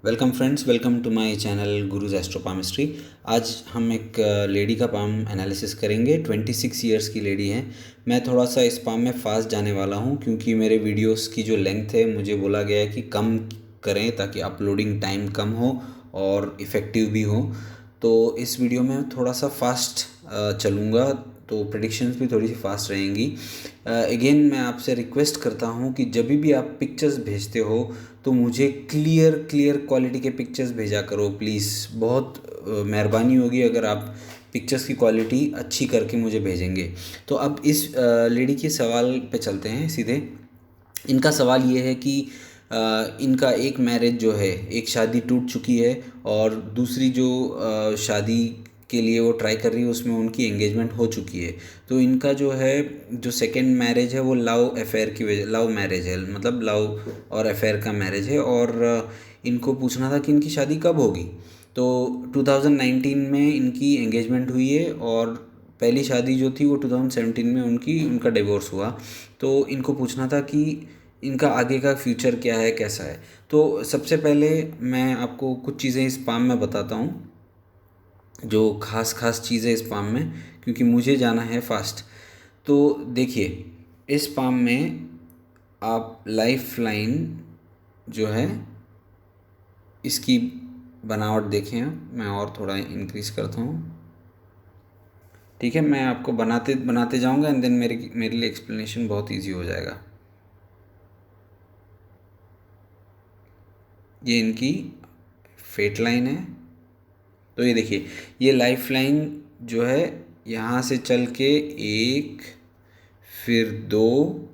Welcome friends, welcome to my channel Gurus astro palmistry. आज हम एक लेडी का पाम एनालिसिस करेंगे। 26 इयर्स की लेडी है। मैं थोड़ा सा इस पाम में फास्ट जाने वाला हूँ क्योंकि मेरे वीडियोस की जो लेंथ है मुझे बोला गया है कि कम करें ताकि अपलोडिंग टाइम कम हो और इफ़ेक्टिव भी हो। तो इस वीडियो में थोड़ा सा फास्ट चलूँगा, तो प्रेडिक्शंस भी थोड़ी सी फास्ट रहेंगी। अगेन मैं आपसे रिक्वेस्ट करता हूँ कि जब भी आप पिक्चर्स भेजते हो तो मुझे क्लियर क्लियर क्वालिटी के पिक्चर्स भेजा करो प्लीज़। बहुत मेहरबानी होगी अगर आप पिक्चर्स की क्वालिटी अच्छी करके मुझे भेजेंगे। तो अब इस लेडी के सवाल पे चलते हैं सीधे। इनका सवाल ये है कि इनका एक मैरिज जो है, एक शादी टूट चुकी है और दूसरी जो शादी के लिए वो ट्राई कर रही है उसमें उनकी एंगेजमेंट हो चुकी है। तो इनका जो है, जो सेकंड मैरिज है वो लव अफेयर की वजह, लव मैरिज है, मतलब लव और अफेयर का मैरिज है। और इनको पूछना था कि इनकी शादी कब होगी। तो 2019 में इनकी एंगेजमेंट हुई है और पहली शादी जो थी वो 2017 में उनका डिवोर्स हुआ। तो इनको पूछना था कि इनका आगे का फ्यूचर क्या है, कैसा है। तो सबसे पहले मैं आपको कुछ चीज़ें इस पाम में बताता हूँ, जो ख़ास ख़ास चीज़ें इस पाम में, क्योंकि मुझे जाना है फास्ट। तो देखिए, इस पाम में आप लाइफ लाइन जो है इसकी बनावट देखें। मैं और थोड़ा इंक्रीज़ करता हूँ। ठीक है, मैं आपको बनाते बनाते जाऊँगा एंड देन मेरे लिए एक्सप्लेनेशन बहुत इजी हो जाएगा। ये इनकी फेट लाइन है। तो ये देखिए, ये लाइफ लाइन जो है यहाँ से चल के एक, फिर दो,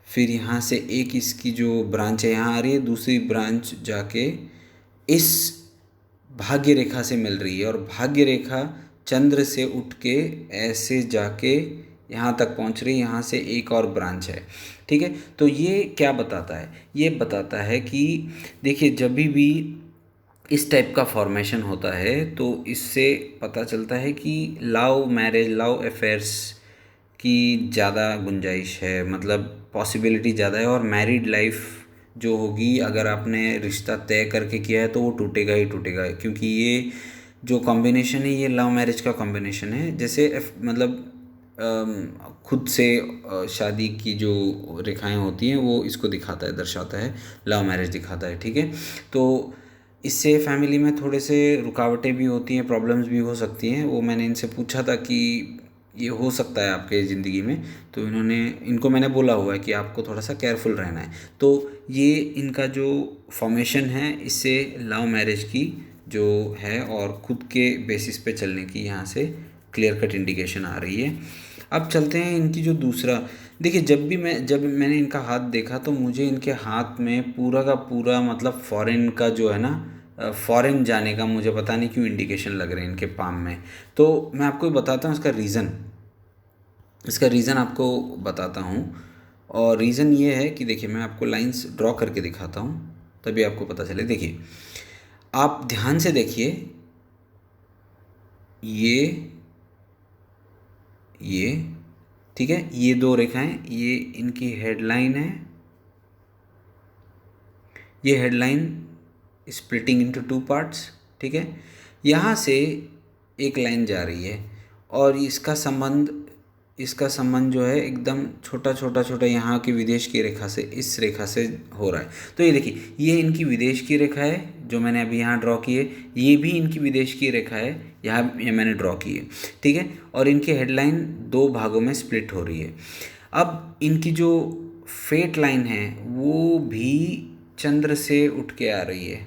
फिर यहाँ से एक इसकी जो ब्रांच है यहाँ आ रही है, दूसरी ब्रांच जाके इस भाग्य रेखा से मिल रही है और भाग्य रेखा चंद्र से उठ के ऐसे जाके यहाँ तक पहुँच रही है। यहाँ से एक और ब्रांच है। ठीक है, तो ये क्या बताता है? ये बताता है कि देखिए, जब भी इस टाइप का फॉर्मेशन होता है तो इससे पता चलता है कि लव मैरिज, लव अफेयर्स की ज़्यादा गुंजाइश है, मतलब पॉसिबिलिटी ज़्यादा है। और मैरिड लाइफ जो होगी, अगर आपने रिश्ता तय करके किया है तो वो टूटेगा ही टूटेगा, क्योंकि ये जो कॉम्बिनेशन है ये लव मैरिज का कॉम्बिनेशन है। जैसे मतलब खुद से शादी की जो रेखाएं होती हैं वो इसको दिखाता है, दर्शाता है, लव मैरिज दिखाता है। ठीक है, तो इससे फैमिली में थोड़े से रुकावटें भी होती हैं, प्रॉब्लम्स भी हो सकती हैं। वो मैंने इनसे पूछा था कि ये हो सकता है आपके ज़िंदगी में, तो इनको मैंने बोला हुआ है कि आपको थोड़ा सा केयरफुल रहना है। तो ये इनका जो फॉर्मेशन है इससे लव मैरिज की जो है और खुद के बेसिस पे चलने की यहाँ से क्लियर कट इंडिकेशन आ रही है। अब चलते हैं इनकी जो दूसरा। देखिए, जब मैंने इनका हाथ देखा तो मुझे इनके हाथ में पूरा का पूरा, मतलब फॉरेन का जो है ना, फॉरेन जाने का मुझे पता नहीं क्यों इंडिकेशन लग रहे हैं इनके पाम में। तो मैं आपको बताता हूँ इसका रीज़न आपको बताता हूँ। और रीज़न ये है कि देखिए, मैं आपको लाइंस ड्रॉ करके दिखाता हूँ तभी आपको पता चले। देखिए, आप ध्यान से देखिए, ये ये ठीक है, ये दो रेखाएं, ये इनकी हेडलाइन है। ये headline splitting into two parts. ठीक है, यहाँ से एक लाइन जा रही है और इसका संबंध जो है एकदम छोटा छोटा छोटा यहाँ की विदेश की रेखा से, इस रेखा से हो रहा है। तो ये देखिए, ये इनकी विदेश की रेखा है जो मैंने अभी यहाँ ड्रॉ की है। ये भी इनकी विदेश की रेखा है, यहाँ ये मैंने ड्रॉ की है। ठीक है, और इनकी हेडलाइन दो भागों में स्प्लिट हो रही है। अब इनकी जो फेट लाइन है वो भी चंद्र से उठ के आ रही है।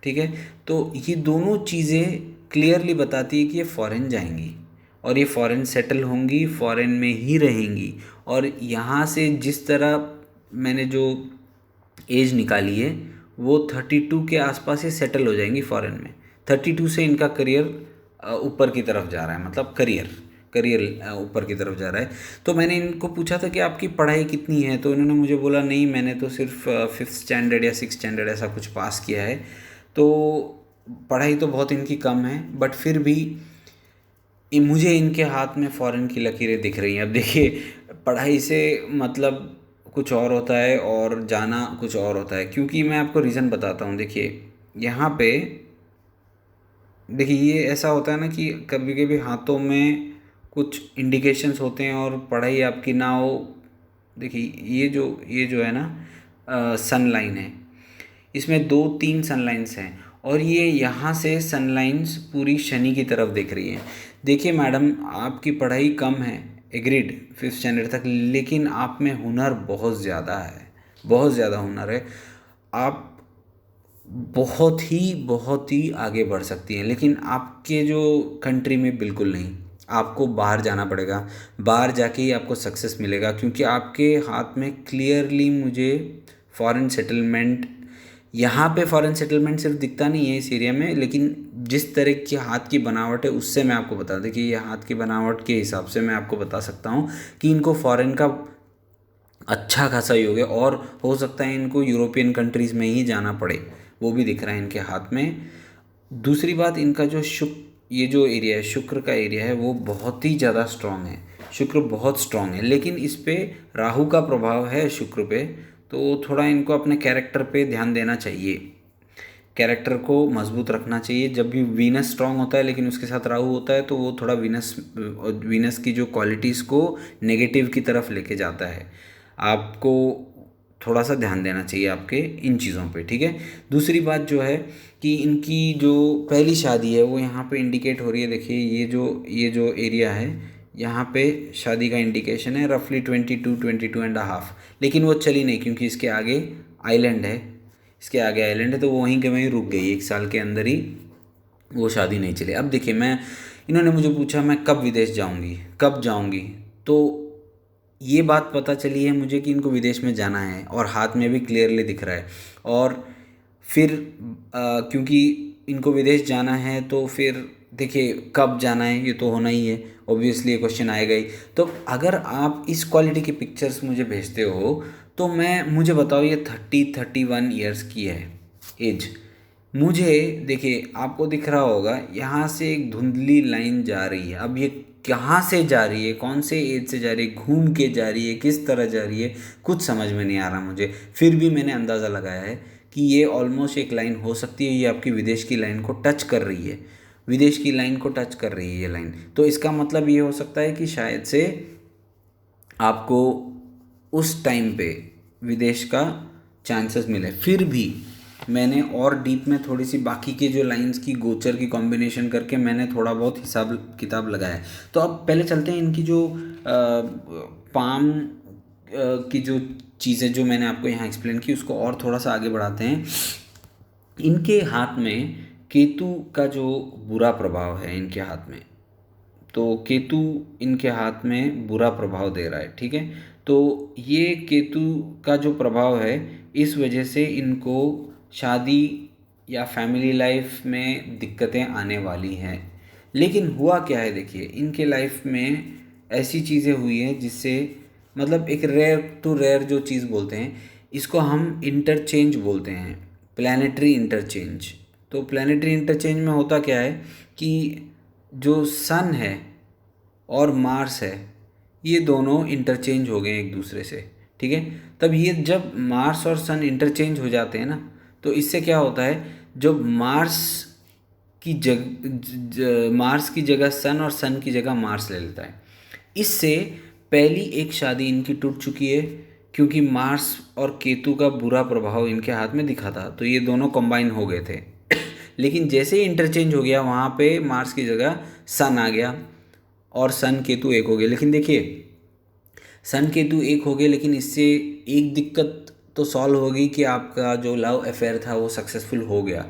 ठीक है, तो ये दोनों चीज़ें क्लियरली बताती है कि ये फॉरेन जाएंगी और ये फॉरेन सेटल होंगी, फॉरेन में ही रहेंगी। और यहाँ से जिस तरह मैंने जो एज निकाली है वो 32 के आसपास ये सेटल हो जाएंगी फॉरेन में। 32 से इनका करियर ऊपर की तरफ जा रहा है, मतलब करियर करियर ऊपर की तरफ जा रहा है। तो मैंने इनको पूछा था कि आपकी पढ़ाई कितनी है, तो इन्होंने मुझे बोला नहीं, मैंने तो सिर्फ 5th स्टैंडर्ड या 6th स्टैंडर्ड ऐसा कुछ पास किया है। तो पढ़ाई तो बहुत इनकी कम है, बट फिर भी मुझे इनके हाथ में फ़ॉरेन की लकीरें दिख रही हैं। अब देखिए, पढ़ाई से मतलब कुछ और होता है और जाना कुछ और होता है। क्योंकि मैं आपको रीज़न बताता हूँ। देखिए, यहाँ पे देखिए ये ऐसा होता है ना कि कभी कभी हाथों में कुछ इंडिकेशंस होते हैं और पढ़ाई आपकी ना हो। देखिए ये जो है ना सन लाइन है, इसमें 2-3 सनलाइंस हैं और ये यहाँ से सनलाइंस पूरी शनि की तरफ देख रही हैं। देखिए मैडम, आपकी पढ़ाई कम है, एग्रीड 5th स्टैंडर्ड तक, लेकिन आप में हुनर बहुत ज़्यादा है, बहुत ज़्यादा हुनर है। आप बहुत ही आगे बढ़ सकती हैं, लेकिन आपके जो कंट्री में बिल्कुल नहीं। आपको बाहर जाना पड़ेगा, बाहर जाके ही आपको सक्सेस मिलेगा, क्योंकि आपके हाथ में क्लियरली मुझे फॉरेन सेटलमेंट, यहाँ पे फॉरेन सेटलमेंट सिर्फ दिखता नहीं है इस एरिया में, लेकिन जिस तरह की हाथ की बनावट है उससे मैं आपको बता दें कि ये हाथ की बनावट के हिसाब से मैं आपको बता सकता हूँ कि इनको फॉरेन का अच्छा खासा योग है और हो सकता है इनको यूरोपियन कंट्रीज़ में ही जाना पड़े, वो भी दिख रहा है इनके हाथ में। दूसरी बात, इनका जो ये जो एरिया है, शुक्र का एरिया है, वो बहुत ही ज़्यादा स्ट्रांग है। शुक्र बहुत स्ट्रांग है, लेकिन इस पे राहु का प्रभाव है शुक्र पे, तो थोड़ा इनको अपने कैरेक्टर पे ध्यान देना चाहिए, कैरेक्टर को मजबूत रखना चाहिए। जब भी वीनस स्ट्रांग होता है लेकिन उसके साथ राहु होता है तो वो थोड़ा वीनस की जो क्वालिटीज़ को नेगेटिव की तरफ लेके जाता है। आपको थोड़ा सा ध्यान देना चाहिए आपके इन चीज़ों पे, ठीक है। दूसरी बात जो है कि इनकी जो पहली शादी है वो यहाँ पे इंडिकेट हो रही है। देखिए ये जो एरिया है, यहाँ पे शादी का इंडिकेशन है, रफली 22-22.5, लेकिन वो चली नहीं क्योंकि इसके आगे आइलैंड है, इसके आगे आइलैंड है, तो वो वहीं के वहीं रुक गई, 1 साल के अंदर ही वो शादी नहीं चली। अब देखिए, इन्होंने मुझे पूछा मैं कब विदेश जाऊंगी, कब जाऊंगी, तो ये बात पता चली है मुझे कि इनको विदेश में जाना है और हाथ में भी क्लियरली दिख रहा है। और फिर क्योंकि इनको विदेश जाना है तो फिर देखिए कब जाना है ये तो होना ही है, ऑब्वियसली ये क्वेश्चन आएगा ही। तो अगर आप इस क्वालिटी के पिक्चर्स मुझे भेजते हो तो मुझे बताओ, ये 30-31 ईयर्स की है एज। मुझे देखिए, आपको दिख रहा होगा यहाँ से एक धुंधली लाइन जा रही है। अब ये कहाँ से जा रही है, कौन से एज से जा रही है, घूम के जा रही है, किस तरह जा रही है, कुछ समझ में नहीं आ रहा मुझे। फिर भी मैंने अंदाज़ा लगाया है कि ये ऑलमोस्ट एक लाइन हो सकती है, ये आपकी विदेश की लाइन को टच कर रही है, विदेश की लाइन को टच कर रही है ये लाइन। तो इसका मतलब ये हो सकता है कि शायद से आपको उस टाइम पे विदेश का चांसेस मिले। फिर भी मैंने और डीप में थोड़ी सी बाकी के जो लाइंस की गोचर की कॉम्बिनेशन करके मैंने थोड़ा बहुत हिसाब किताब लगाया है। तो अब पहले चलते हैं इनकी जो पाम की जो चीज़ें जो मैंने आपको यहाँ एक्सप्लेन की उसको और थोड़ा सा आगे बढ़ाते हैं। इनके हाथ में केतु का जो बुरा प्रभाव है इनके हाथ में, तो केतु इनके हाथ में बुरा प्रभाव दे रहा है, ठीक है। तो ये केतु का जो प्रभाव है, इस वजह से इनको शादी या फैमिली लाइफ में दिक्कतें आने वाली हैं। लेकिन हुआ क्या है, देखिए इनके लाइफ में ऐसी चीज़ें हुई हैं जिससे, मतलब एक रेयर टू रेयर जो चीज़ बोलते हैं इसको हम इंटरचेंज बोलते हैं, प्लानिटरी इंटरचेंज। तो प्लानिटरी इंटरचेंज में होता क्या है कि जो सन है और मार्स है ये दोनों इंटरचेंज हो गए एक दूसरे से, ठीक है। तब ये जब मार्स और सन इंटरचेंज हो जाते हैं ना, तो इससे क्या होता है, जब मार्स की जगह सन और सन की जगह मार्स ले लेता है। इससे पहली एक शादी इनकी टूट चुकी है क्योंकि मार्स और केतु का बुरा प्रभाव इनके हाथ में दिखा था, तो ये दोनों कंबाइन हो गए थे। लेकिन जैसे ही इंटरचेंज हो गया वहाँ पे मार्स की जगह सन आ गया और सन केतु एक हो गए। लेकिन देखिए, सन केतु एक हो गए, लेकिन इससे एक दिक्कत तो सॉल्व हो गई कि आपका जो लव अफेयर था वो सक्सेसफुल हो गया।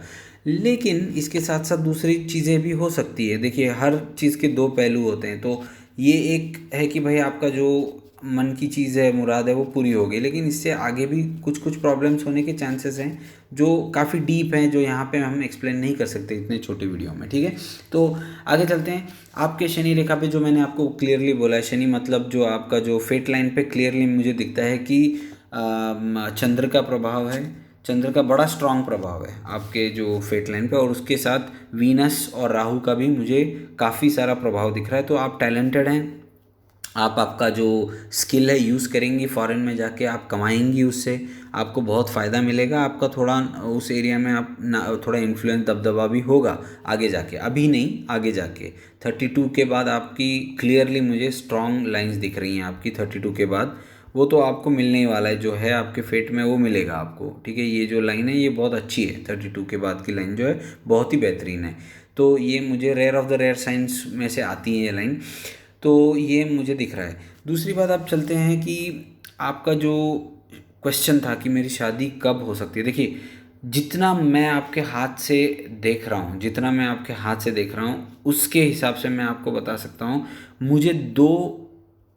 लेकिन इसके साथ साथ दूसरी चीज़ें भी हो सकती है। देखिए, हर चीज़ के दो पहलू होते हैं। तो ये एक है कि भाई आपका जो मन की चीज़ है, मुराद है, वो पूरी हो गई, लेकिन इससे आगे भी कुछ कुछ प्रॉब्लम्स होने के चांसेस हैं जो काफ़ी डीप हैं, जो यहाँ पे हम एक्सप्लेन नहीं कर सकते इतने छोटे वीडियो में, ठीक है। तो आगे चलते हैं। आपके शनि रेखा पे जो मैंने आपको क्लियरली बोला है, शनि मतलब जो आपका जो फेट लाइन पे क्लियरली मुझे दिखता है कि चंद्र का प्रभाव है, चंद्र का बड़ा स्ट्रांग प्रभाव है आपके जो फेट लाइन पे, और उसके साथ वीनस और राहु का भी मुझे काफ़ी सारा प्रभाव दिख रहा है। तो आप टैलेंटेड हैं, आप आपका जो स्किल है यूज़ करेंगी, फॉरेन में जाके आप कमाएंगी, उससे आपको बहुत फ़ायदा मिलेगा। आपका थोड़ा उस एरिया में आप ना थोड़ा इन्फ्लुएंस दबदबा भी होगा आगे जाके, अभी नहीं आगे जाके। 32 के बाद आपकी क्लियरली मुझे स्ट्रॉन्ग लाइंस दिख रही हैं आपकी 32 के बाद। वो तो आपको मिलने ही वाला है, जो है आपके फेट में वो मिलेगा आपको, ठीक है। ये जो लाइन है ये बहुत अच्छी है, 32 के बाद की लाइन जो है बहुत ही बेहतरीन है। तो ये मुझे rare of the rare science में से आती है ये लाइन, तो ये मुझे दिख रहा है। दूसरी बात, आप चलते हैं कि आपका जो क्वेश्चन था कि मेरी शादी कब हो सकती है। देखिए, जितना मैं आपके हाथ से देख रहा हूँ, जितना मैं आपके हाथ से देख रहा हूँ उसके हिसाब से मैं आपको बता सकता हूँ। मुझे दो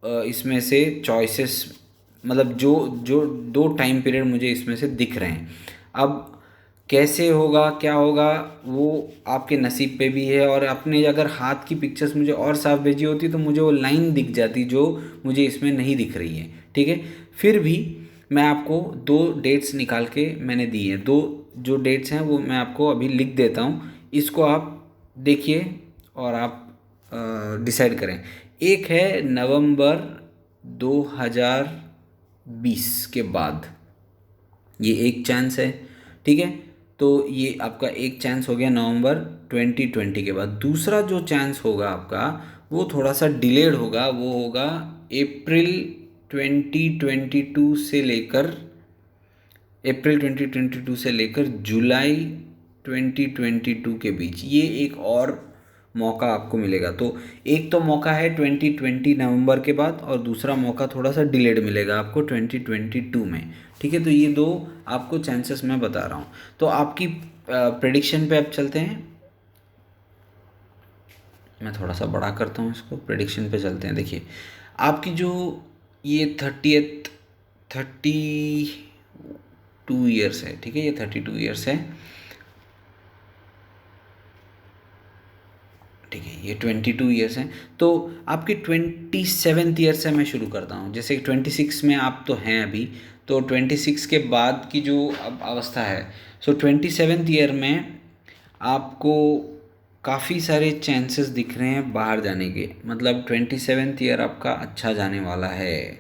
इसमें से चॉइसेस, मतलब जो जो दो टाइम पीरियड मुझे इसमें से दिख रहे हैं। अब कैसे होगा क्या होगा वो आपके नसीब पे भी है, और अपने अगर हाथ की पिक्चर्स मुझे और साफ भेजी होती तो मुझे वो लाइन दिख जाती जो मुझे इसमें नहीं दिख रही है, ठीक है। फिर भी मैं आपको दो डेट्स निकाल के मैंने दी हैं, दो जो डेट्स हैं वो मैं आपको अभी लिख देता हूँ। इसको आप देखिए और आप डिसाइड करें। एक है नवंबर 2020 के बाद, ये एक चांस है, ठीक है। तो ये आपका एक चांस हो गया नवंबर 2020 के बाद। दूसरा जो चांस होगा आपका वो थोड़ा सा डिलेड होगा, वो होगा अप्रैल 2022 से लेकर, अप्रैल 2022 से लेकर जुलाई 2022 के बीच। ये एक और मौका आपको मिलेगा। तो एक तो मौका है 2020 नवंबर के बाद, और दूसरा मौका थोड़ा सा डिलेड मिलेगा आपको 2022 में, ठीक है। तो ये दो आपको चांसेस मैं बता रहा हूँ। तो आपकी प्रेडिक्शन पे अब चलते हैं। मैं थोड़ा सा बड़ा करता हूँ इसको, प्रेडिक्शन पे चलते हैं। देखिए, आपकी जो ये 32 ईयर्स है, ठीक है, ये 32 ईयर्स है, ठीक है, ये 22 ईयर्स हैं। तो आपकी 27th ईयर से मैं शुरू करता हूँ। जैसे 26 में आप तो हैं अभी, तो 26 के बाद की जो अब अवस्था है, सो 27th ईयर में आपको काफ़ी सारे चांसेस दिख रहे हैं बाहर जाने के। मतलब 27th ईयर आपका अच्छा जाने वाला है।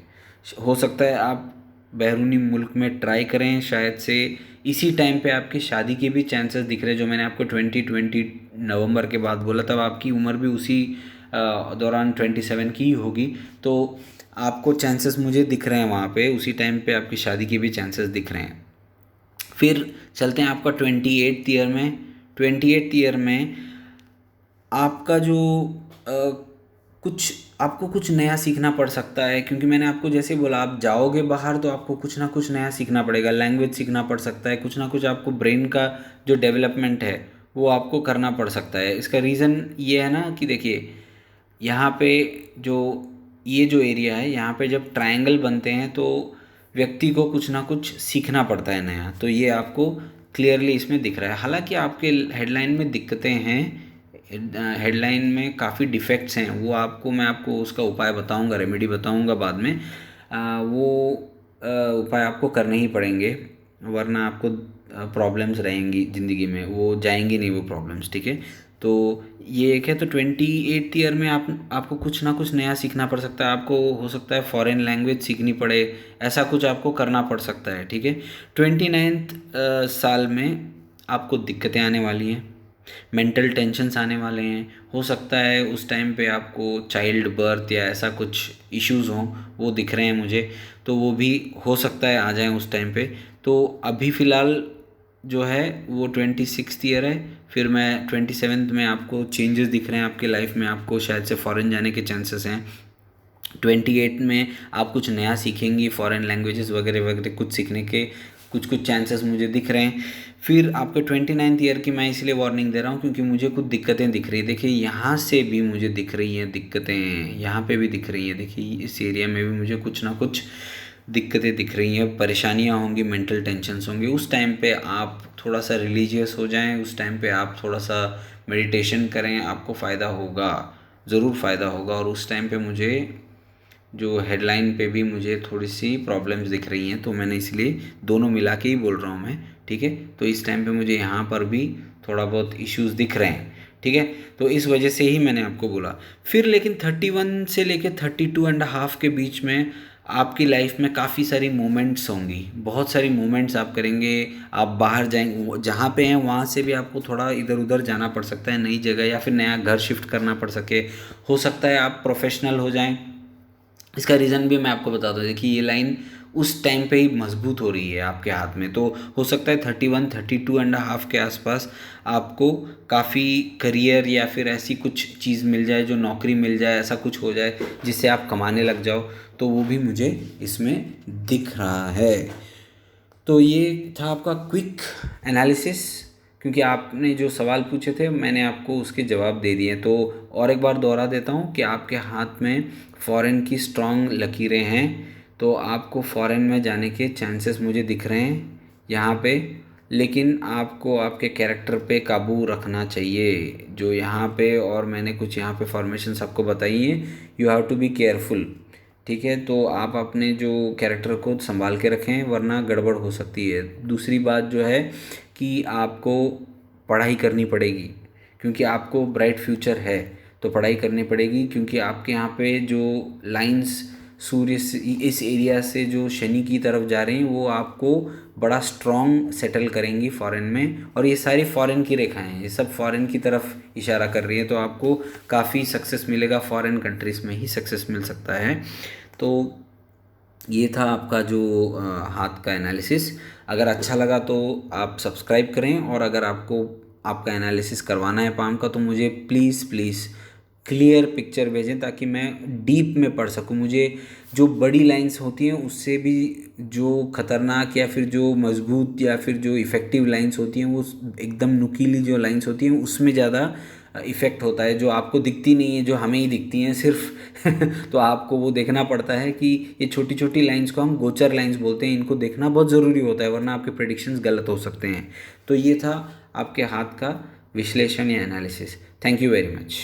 हो सकता है आप बैरूनी मुल्क में ट्राई करें, शायद से इसी टाइम पे आपकी शादी के भी चांसेस दिख रहे हैं। जो मैंने आपको 2020 नवंबर के बाद बोला, तब आपकी उम्र भी उसी दौरान 27 की ही होगी। तो आपको चांसेस मुझे दिख रहे हैं वहाँ पे, उसी टाइम पे आपकी शादी के भी चांसेस दिख रहे हैं। फिर चलते हैं आपका 28th ईयर में। 28th ईयर में आपका जो कुछ आपको कुछ नया सीखना पड़ सकता है, क्योंकि मैंने आपको जैसे बोला, आप जाओगे बाहर तो आपको कुछ ना कुछ नया सीखना पड़ेगा। लैंग्वेज सीखना पड़ सकता है, कुछ ना कुछ आपको ब्रेन का जो डेवलपमेंट है वो आपको करना पड़ सकता है। इसका रीज़न ये है ना कि देखिए, यहाँ पे जो ये जो एरिया है, यहाँ पे जब ट्रायंगल बनते हैं तो व्यक्ति को कुछ ना कुछ सीखना पड़ता है नया। तो ये आपको क्लियरली इसमें दिख रहा है। हालांकि आपके हेडलाइन में दिक्कतें हैं, हेडलाइन में काफ़ी डिफेक्ट्स हैं, वो आपको मैं आपको उसका उपाय बताऊंगा, रेमेडी बताऊंगा बाद में। वो उपाय आपको करने ही पड़ेंगे, वरना आपको प्रॉब्लम्स रहेंगी ज़िंदगी में, वो जाएंगी नहीं वो प्रॉब्लम्स, ठीक है। तो ये एक है। तो 28th ईयर में आपको कुछ ना कुछ नया सीखना पड़ सकता है। आपको हो सकता है फॉरेन लैंग्वेज सीखनी पड़े, ऐसा कुछ आपको करना पड़ सकता है, ठीक है। 29th साल में आपको दिक्कतें आने वाली हैं, मेंटल टेंशन्स आने वाले हैं। हो सकता है उस टाइम पे आपको चाइल्ड बर्थ या ऐसा कुछ इश्यूज़ हों, वो दिख रहे हैं मुझे, तो वो भी हो सकता है आ जाएं उस टाइम पे। तो अभी फ़िलहाल जो है वो 26th ईयर है। फिर मैं 27th में आपको चेंजेस दिख रहे हैं आपके लाइफ में, आपको शायद से फॉरेन जाने के चांसेस हैं। 28 में आप कुछ नया सीखेंगी, फॉरेन लैंग्वेजेस वगैरह वगैरह कुछ सीखने के कुछ कुछ चांसेस मुझे दिख रहे हैं। फिर आपके 29th ईयर की मैं इसलिए वार्निंग दे रहा हूँ क्योंकि मुझे कुछ दिक्कतें दिख रही है। देखिए, यहाँ से भी मुझे दिख रही हैं दिक्कतें, यहाँ पे भी दिख रही हैं। देखिए, इस एरिया में भी मुझे कुछ ना कुछ दिक्कतें दिख रही हैं, परेशानियाँ होंगी, मेंटल टेंशन्स होंगे। उस टाइम पे आप थोड़ा सा रिलीजियस हो जाएं, उस टाइम पे आप थोड़ा सा मेडिटेशन करें, आपको फ़ायदा होगा, ज़रूर फ़ायदा होगा। और उस टाइम पे मुझे जो हेडलाइन पे भी मुझे थोड़ी सी प्रॉब्लम्स दिख रही हैं, तो मैंने इसलिए दोनों मिला के ही बोल रहा हूँ मैं, ठीक है। तो इस टाइम पे मुझे यहाँ पर भी थोड़ा बहुत इश्यूज़ दिख रहे हैं, ठीक है। तो इस वजह से ही मैंने आपको बोला। फिर लेकिन 31 से लेके 32.5 के बीच में आपकी लाइफ में काफ़ी सारी मोमेंट्स होंगी, बहुत सारी मोमेंट्स आप करेंगे। आप बाहर जाएंगे, जहाँ पे हैं वहाँ से भी आपको थोड़ा इधर उधर जाना पड़ सकता है, नई जगह या फिर नया घर शिफ्ट करना पड़ सके। हो सकता है आप प्रोफेशनल हो जाएं। इसका रीज़न भी मैं आपको बता दूँ, देखिए ये लाइन उस टाइम पे ही मजबूत हो रही है आपके हाथ में। तो हो सकता है 31-32.5 के आसपास आपको काफ़ी करियर या फिर ऐसी कुछ चीज़ मिल जाए, जो नौकरी मिल जाए, ऐसा कुछ हो जाए जिससे आप कमाने लग जाओ। तो वो भी मुझे इसमें दिख रहा है। तो ये था आपका क्विक एनालिसिस, क्योंकि आपने जो सवाल पूछे थे मैंने आपको उसके जवाब दे दिए। तो और एक बार दोहरा देता हूँ कि आपके हाथ में फॉरेन की स्ट्रॉन्ग लकीरें हैं, तो आपको फॉरेन में जाने के चांसेस मुझे दिख रहे हैं यहाँ पे। लेकिन आपको आपके कैरेक्टर पे काबू रखना चाहिए जो यहाँ पे, और मैंने कुछ यहाँ पे फॉर्मेशंस आपको बताई हैं। You have to be careful, ठीक है। तो आप अपने जो कैरेक्टर को संभाल के रखें, वरना गड़बड़ हो सकती है। दूसरी बात जो है कि आपको पढ़ाई करनी पड़ेगी, क्योंकि आपको ब्राइट फ्यूचर है तो पढ़ाई करनी पड़ेगी। क्योंकि आपके यहाँ पे जो लाइंस सूर्य से इस एरिया से जो शनि की तरफ जा रही हैं वो आपको बड़ा स्ट्रॉन्ग सेटल करेंगी फॉरेन में। और ये सारी फॉरेन की रेखाएं हैं, ये सब फॉरेन की तरफ इशारा कर रही है। तो आपको काफ़ी सक्सेस मिलेगा, फॉरेन कंट्रीज़ में ही सक्सेस मिल सकता है। तो ये था आपका जो हाथ का एनालिसिस। अगर अच्छा लगा तो आप सब्सक्राइब करें, और अगर आपको आपका एनालिसिस करवाना है पाम का तो मुझे प्लीज़ प्लीज़ क्लियर पिक्चर भेजें, ताकि मैं डीप में पढ़ सकूं। मुझे जो बड़ी लाइंस होती हैं उससे भी जो ख़तरनाक या फिर जो मजबूत या फिर जो इफ़ेक्टिव लाइंस होती हैं, वो एकदम नुकीली जो लाइंस होती हैं उसमें ज़्यादा इफ़ेक्ट होता है, जो आपको दिखती नहीं है, जो हमें ही दिखती हैं सिर्फ। तो आपको वो देखना पड़ता है कि ये छोटी छोटी लाइंस को हम गोचर लाइंस बोलते हैं, इनको देखना बहुत ज़रूरी होता है, वरना आपके प्रेडिक्शंस गलत हो सकते हैं। तो ये था आपके हाथ का विश्लेषण या analysis. Thank you very much.